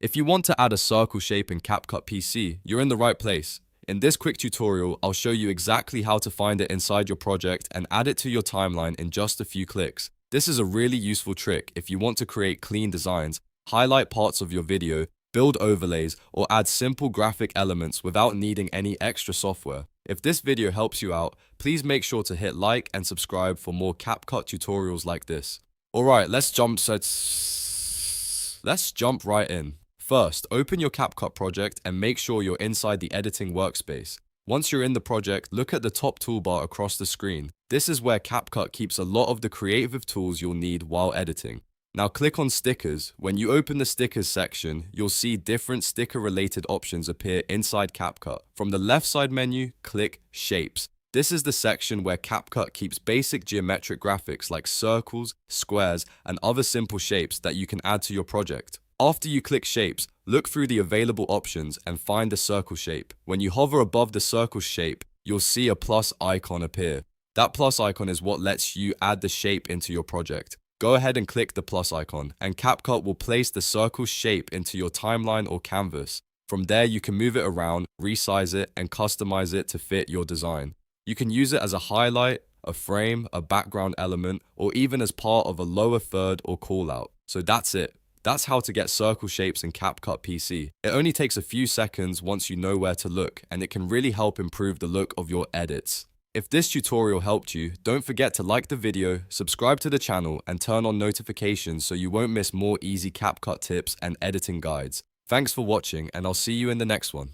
If you want to add a circle shape in CapCut PC, you're in the right place. In this quick tutorial, I'll show you exactly how to find it inside your project and add it to your timeline in just a few clicks. This is a really useful trick if you want to create clean designs, highlight parts of your video, build overlays, or add simple graphic elements without needing any extra software. If this video helps you out, please make sure to hit like and subscribe for more CapCut tutorials like this. Alright, let's jump right in. First, open your CapCut project and make sure you're inside the editing workspace. Once you're in the project, look at the top toolbar across the screen. This is where CapCut keeps a lot of the creative tools you'll need while editing. Now click on stickers. When you open the stickers section, you'll see different sticker related options appear inside CapCut. From the left side menu, click shapes. This is the section where CapCut keeps basic geometric graphics like circles, squares, and other simple shapes that you can add to your project. After you click shapes, look through the available options and find the circle shape. When you hover above the circle shape, you'll see a plus icon appear. That plus icon is what lets you add the shape into your project. Go ahead and click the plus icon, and CapCut will place the circle shape into your timeline or canvas. From there, you can move it around, resize it, and customize it to fit your design. You can use it as a highlight, a frame, a background element, or even as part of a lower third or callout. So that's it. That's how to get circle shapes in CapCut PC. It only takes a few seconds once you know where to look, and it can really help improve the look of your edits. If this tutorial helped you, don't forget to like the video, subscribe to the channel, and turn on notifications so you won't miss more easy CapCut tips and editing guides. Thanks for watching, and I'll see you in the next one.